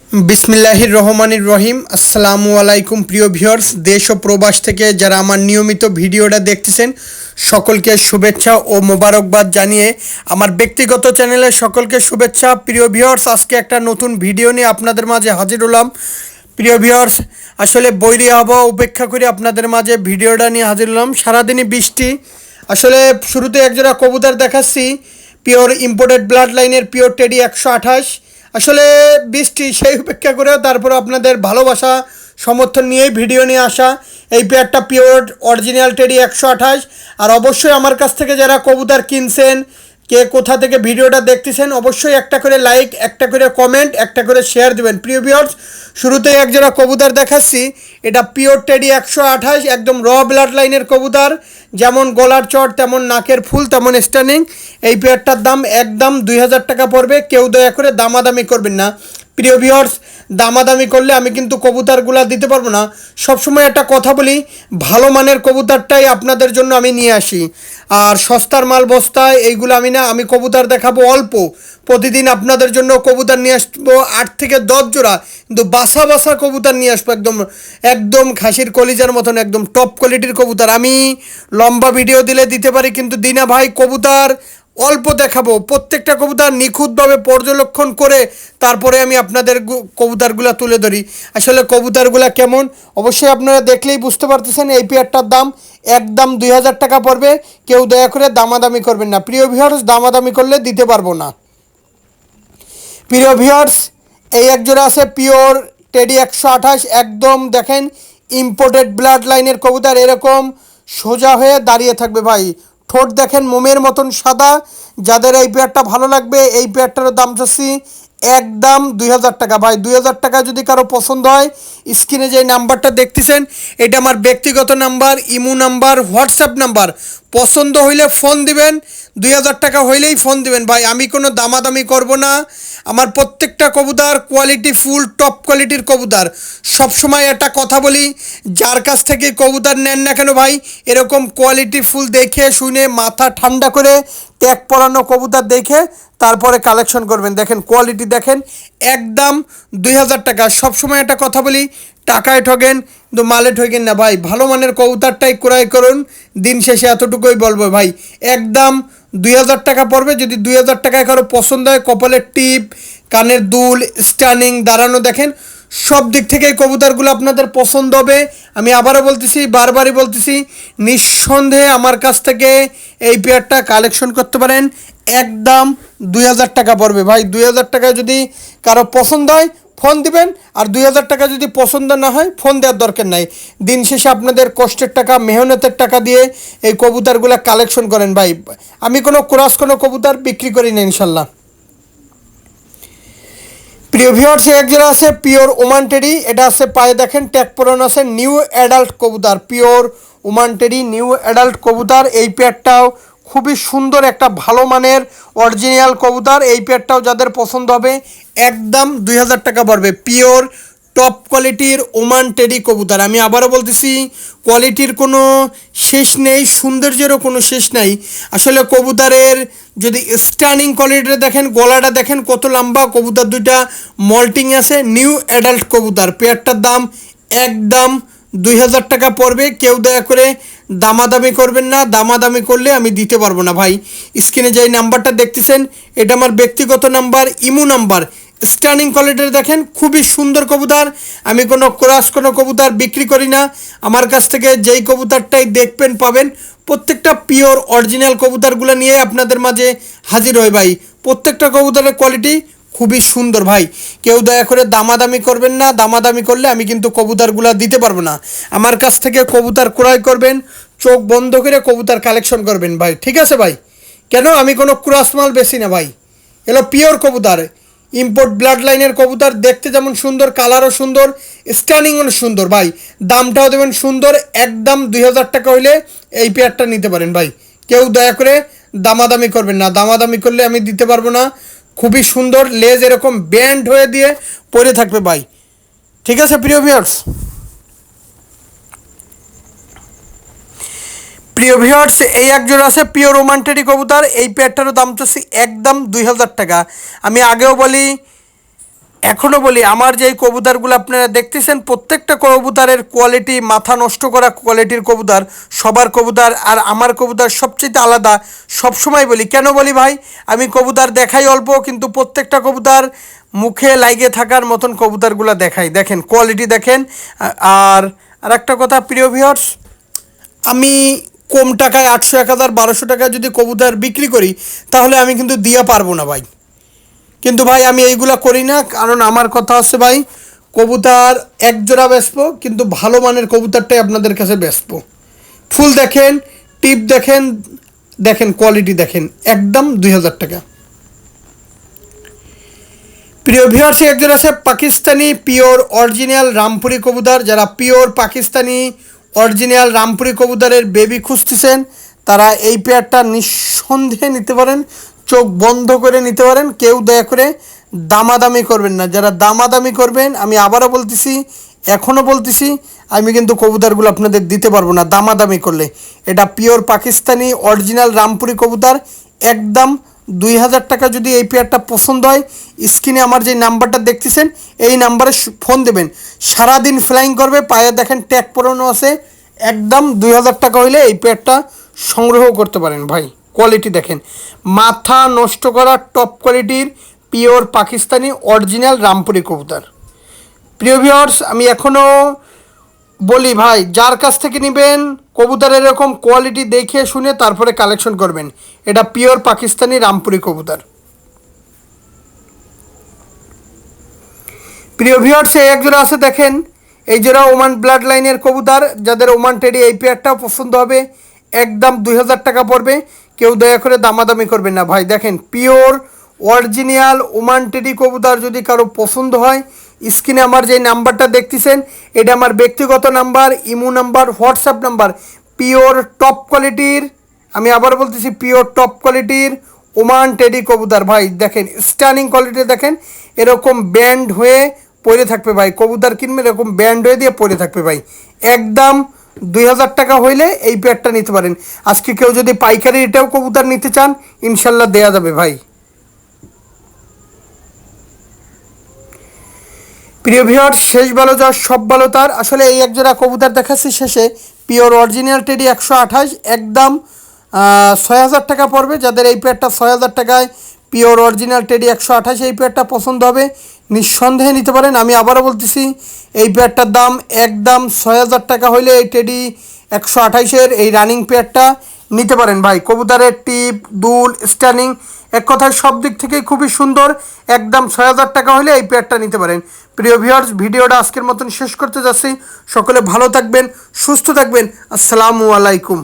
বিসমিল্লাহির রহমানির রহিম। আসসালামু আলাইকুম প্রিয় ভিউয়ার্স, দেশ ও প্রবাস থেকে যারা আমার নিয়মিত ভিডিওটা দেখতেছেন সকলকে শুভেচ্ছা ও মোবারকবাদ জানিয়ে আমার ব্যক্তিগত চ্যানেলে সকলকে শুভেচ্ছা। প্রিয় ভিউয়ার্স, আজকে একটা নতুন ভিডিও নিয়ে আপনাদের মাঝে হাজির হলাম। প্রিয় ভিউয়ার্স, আসলে বৈরী আবহাওয়া উপেক্ষা করে আপনাদের মাঝে ভিডিওটা নিয়ে হাজির হলাম। সারাদিনই বৃষ্টি। আসলে শুরুতে একজোড়া কবুতর দেখাচ্ছি, পিওর ইম্পোর্টেড ব্লাড লাইনের পিওর টেডি 128। আসলে বৃষ্টি সেই উপেক্ষা করেও তারপর আপনাদের ভালোবাসা সমর্থন নিয়েই ভিডিও নিয়ে আসা। এই পেয়ারটা পিওর অরিজিনাল টেডি 128। আর অবশ্যই আমার কাছ থেকে যারা কবুতর কিনছেন, কে কোথা থেকে ভিডিওটা দেখতেছেন, অবশ্যই একটা করে লাইক, একটা করে কমেন্ট, একটা করে শেয়ার দেবেন। প্রিয় ভিউয়ার্স, শুরুতেই একজোড়া কবুতর দেখাচ্ছি। এটা পিওর টেডি 128, একদম র ব্লাড লাইনের কবুতর। যেমন গলার চট, তেমন নাকের ফুল, তেমন স্ট্যান্ডিং। এই পেয়ারটার দাম একদম 2000 টাকা পড়বে। কেউ দয়া করে দামাদামি করবেন না। প্রিয় ভিউয়ার্স, দামাদামি করলে আমি কিন্তু কবুতরগুলো দিতে পারবো না। সবসময় একটা কথা বলি, ভালো মানের কবুতরটাই আপনাদের জন্য আমি নিয়ে আসি। আর সস্তার মাল বস্তায় এইগুলো আমি না, আমি কবুতর দেখাবো অল্প। প্রতিদিন আপনাদের জন্য কবুতর নিয়ে আসবো 8 থেকে 10 জোড়া, কিন্তু বাসা বাসা কবুতর নিয়ে আসবো। একদম একদম খাসির কলিজার মতন একদম টপ কোয়ালিটির কবুতর। আমি লম্বা ভিডিও দিলে দিতে পারি, কিন্তু দিনা ভাই কবুতর অল্প দেখাবো। প্রত্যেকটা কবুতর নিখুঁতভাবে পর্যবেক্ষণ করে তারপরে আমি আপনাদের কবুতরগুলো তুলে ধরি। আসলে কবুতরগুলো কেমন অবশ্যই আপনারা দেখলেই বুঝতে পারতেছেন। এই পেয়ারটার দাম একদম 2000 টাকা পড়বে। কেউ দয়া করে দামাদামি করবেন না। প্রিয় ভিউয়ার্স, দামাদামি করলে দিতে পারবো না। প্রিয় ভিউয়ার্স, এই একজোড়া আছে পিওর টেডি 128, একদম দেখেন ইম্পোর্টেড ব্লাড লাইনের কবুতর। এরকম সোজা হয়ে দাঁড়িয়ে থাকবে ভাই। ঠোঁট দেখেন মোমের মতন সাদা। যাদের এই পেয়ারটা ভালো লাগবে, এই পেয়ারটারও দাম চাচ্ছি একদম 2000 টাকা। ভাই 2000 টাকা যদি কারো পছন্দ হয়, স্ক্রিনে যে নাম্বারটা দেখতেছেন এটা আমার ব্যক্তিগত number, imo number, WhatsApp number. পছন্দ হইলে ফোন দিবেন, 2000 টাকা হইলেই ফোন দিবেন। ভাই আমি কোনো দামাদামি করব না। আমার প্রত্যেকটা কবুতর কোয়ালিটি ফুল টপ কোয়ালিটির কবুতর। সবসময় একটা কথা বলি, যার কাছ থেকে কবুতর নেন না কেন ভাই, এরকম কোয়ালিটি ফুল দেখে শুনে মাথা ঠান্ডা করে ট্যাগ পরানো কবুতর দেখে তারপরে কালেকশন করবেন। দেখেন কোয়ালিটি দেখেন, একদম 2000 টাকা। সবসময় একটা কথা বলি, টাকায় ঠগেন কিন্তু মালে ঠগেন না ভাই। ভালো মানের কবুতরটাই ক্রয় করুন। দিন শেষে এতটুকুই বলবো ভাই, একদম 2000 টাকা পড়বে। যদি 2000 টাকায় কারো পছন্দ হয়, কপালের টিপ, কানের দুল, স্টানিং, দাঁড়ানো দেখেন, সব দিক থেকে এই কবুতরগুলো আপনাদের পছন্দ হবে। আমি আবারও বলতেছি, বারবারই বলতেছি, নিঃসন্দেহে আমার কাছ থেকে এই পেয়ারটা কালেকশন করতে পারেন। একদম 2000 টাকা পড়বে ভাই। 2000 টাকায় যদি কারো পছন্দ হয় ফোন দিবেন, আর 2000 টাকা যদি পছন্দ না হয় ফোন দেওয়ার দরকার নাই। দিন শেষে আপনাদের কষ্টের টাকা, মেহনতের টাকা দিয়ে এই কবুতরগুলো কালেকশন করেন ভাই। আমি কোনো ক্রস কোনো কবুতর বিক্রি করি না ইনশাল্লাহ। প্রিয় ভিউয়ার্স, এক জোড়া আছে পিওর ওমান টেডি। এটা আছে পায়ে দেখেন ট্যাগ পরানো আছে, নিউ অ্যাডাল্ট কবুতর, pure Oman teddy new adult কবুতর। এই পেয়ারটাও খুবই সুন্দর একটা ভালো মানের অরিজিনাল কবুতর। এই পেয়ারটাও যাদের পছন্দ হবে একদম 2000 টাকা পড়বে। পিওর টপ কোয়ালিটির ওমান টেডি কবুতর। আমি আবারও বলতেছি, কোয়ালিটির কোনো শেষ নেই, সৌন্দর্যেরও কোনো শেষ নাই। আসলে কবুতরের যদি স্টানিং কোয়ালিটিটা দেখেন, গলাটা দেখেন কত লম্বা। কবুতর দুইটা মল্টিং আছে, নিউ অ্যাডাল্ট কবুতর। পেয়ারটার দাম একদম 2000 টাকা পড়বে। কেউ দয়া করে দামাদামি করবেন না। দামাদামি করলে আমি দিতে পারবো না ভাই। স্ক্রিনে যেই নাম্বারটা দেখতেছেন এটা আমার ব্যক্তিগত নাম্বার, ইমো নাম্বার। স্টানিং কোয়ালিটির দেখেন, খুবই সুন্দর কবুতর। আমি কোনো ক্রস কোনো কবুতর বিক্রি করি না। আমার কাছ থেকে যেই কবুতরটাই দেখবেন পাবেন, প্রত্যেকটা পিওর অরিজিনাল কবুতরগুলো নিয়ে আপনাদের মাঝে হাজির হয় ভাই। প্রত্যেকটা কবুতরের কোয়ালিটি খুবই সুন্দর ভাই। কেউ দয়া করে দামাদামি করবেন না। দামাদামি করলে আমি কিন্তু কবুতরগুলো দিতে পারবো না। আমার কাছ থেকে কবুতর ক্রয় করবেন, চোখ বন্ধ করে কবুতর কালেকশন করবেন ভাই, ঠিক আছে ভাই? কেন আমি কোনো ক্রস মাল বেশি না ভাই। এলো পিওর কবুতর, ইম্পোর্ট ব্লাড লাইনের কবুতর। দেখতে যেমন সুন্দর, কালারও সুন্দর, স্ট্যান্ডিংও সুন্দর ভাই। দামটাও দেবেন সুন্দর। একদম 2000 টাকা হইলে এই পেয়ারটা নিতে পারেন ভাই। কেউ দয়া করে দামাদামি করবেন না। দামাদামি করলে আমি দিতে পারবো না। খুবই সুন্দর, লেজ এরকম ব্যান্ড হয়ে দিয়ে পরে থাকবে ভাই, ঠিক আছে প্রিয় ভিউয়ার্স? প্রিয় ভিউয়ার্স, এই একজোড়া আছে পিওর ওমান টেডি কবুতর। এই পেয়ারটারও দাম চাচ্ছি একদম 2000 টাকা। আমি আগেও বলি, এখনও বলি, আমার যেই কবুতরগুলো আপনারা দেখতেছেন প্রত্যেকটা কবুতরের কোয়ালিটি মাথা নষ্ট করা কোয়ালিটির কবুতর, সবার কবুতর আর আমার কবুতর সবচেয়ে আলাদা। সবসময় বলি, কেন বলি ভাই, আমি কবুতর দেখাই অল্প কিন্তু প্রত্যেকটা কবুতর মুখে লাগিয়ে থাকার মতন কবুতরগুলো দেখাই। দেখেন কোয়ালিটি দেখেন। আর আর একটা কথা প্রিয় ভিউয়ার্স, আমি কম টাকায় 800, 1000, 1200 টাকায় যদি কবুতর বিক্রি করি তাহলে আমি কিন্তু দিয়ে পারবো না ভাই। কিন্তু ভাই আমি এইগুলা করি না, কারণ আমার কথা হচ্ছে ভাই, কবুতর এক জোড়া বেচবো কিন্তু ভালো মানের কবুতরটাই আপনাদের কাছে বেচবো। ফুল দেখেন, টিপ দেখেন, দেখেন কোয়ালিটি দেখেন, একদম 2000 টাকা। প্রিয় ভিউয়ার্স, একজন আছে পাকিস্তানি পিওর অরিজিনাল রামপুরি কবুতর। যারা পিওর পাকিস্তানি অরিজিনাল রামপুরি কবুতরের বেবি খুঁজতেছেন তারা এই পেয়ারটা নিঃসন্দেহে নিতে পারেন, চোখ বন্ধ করে নিতে পারেন। কেউ দয়া করে দামাদামি করবেন না। যারা দামাদামি করবেন, আমি আবারও বলতেছি, এখনও বলতেছি, আমি কিন্তু কবুতরগুলো আপনাদের দিতে পারবো না দামাদামি করলে। এটা পিওর পাকিস্তানি অরিজিনাল রামপুরি কবুতর, একদম 2000 টাকা। যদি এই পেয়ারটা পছন্দ হয়, স্ক্রিনে আমার যে নাম্বারটা দেখতেছেন এই নাম্বারে ফোন দেবেন। সারাদিন ফ্লাইং করবে, পায়ে দেখেন ট্যাগ পরানো আছে। একদম 2000 টাকা হইলে এই পেয়ারটা সংগ্রহ করতে পারেন ভাই। কোয়ালিটি দেখেন, মাথা নষ্ট করা টপ কোয়ালিটির পিওর পাকিস্তানি অরিজিনাল রামপুরি কবুতর। প্রিয় ভিউয়ার্স, আমি এখনও বলি ভাই, যার কাছ থেকে নেবেন কবুতর এরকম কোয়ালিটি দেখে শুনে তারপরে কালেকশন করবেন। এটা পিওর পাকিস্তানি রামপুরি কবুতর। প্রিয় ভিউয়ার্স, এই এক জোড়া আছে দেখেন, এই জোড়া ওমান ব্লাড লাইনের কবুতর। যাদের ওমান টেডি এই পেয়ারটাও পছন্দ হবে, একদম 2000 টাকা পড়বে। কেউ দয়া করে দামাদামি করবেন না ভাই। দেখেন পিওর অরিজিনাল ওমান টেডি কবুতর যদি কারো পছন্দ হয়, স্ক্রিনে আমার যে নাম্বারটা দেখতেছেন এটা আমার ব্যক্তিগত number, imo number, WhatsApp number. Pure top কোয়ালিটির, আমি আবার বলতেছি, পিওর টপ কোয়ালিটির ওমান টেডি কবুতর ভাই। দেখেন স্টানিং কোয়ালিটি দেখেন, এরকম ব্যান্ড হয়ে পড়ে থাকবে ভাই। কবুতর কিনবে এরকম ব্যান্ড হয়ে দিয়ে পড়ে থাকবে ভাই। একদম 2000 টাকা হইলে এই পেয়ারটা নিতে পারেন। আজকে কেউ যদি পাইকারি এটাও কবুতর নিতে চান, ইনশাল্লাহ দেয়া যাবে ভাই। প্রিয় ভিউয়ার্স, শেষ ভালো যাওয়ার সব ভালো তার। আসলে এই এক জোড়া কবুতর দেখাচ্ছি শেষে, পিওর অরিজিনাল টেডি 128, একদম 6000 টাকা পড়বে। যাদের এই পেয়ারটা 6000 টাকায় পিওর অরিজিনাল টেডি 128 এই পেয়ারটা পছন্দ হবে, নিঃসন্দেহে নিতে পারেন। আমি আবারও বলতেছি, এই পেয়ারটার দাম একদম 6000 টাকা হইলে এই টেডি 128-এর এই রানিং পেয়ারটা নিতে পারেন ভাই। কবুতরের টিপ, দুল, স্ট্যানিং, এক কথায় সব দিক থেকেই খুবই সুন্দর। একদম 6000 টাকা হলে এই পেয়ারটা নিতে পারেন। প্রিয় ভিউয়ার্স, ভিডিওটা আজকের মতন শেষ করতে যাচ্ছি। সকলে ভালো থাকবেন, সুস্থ থাকবেন। আসসালামু আলাইকুম।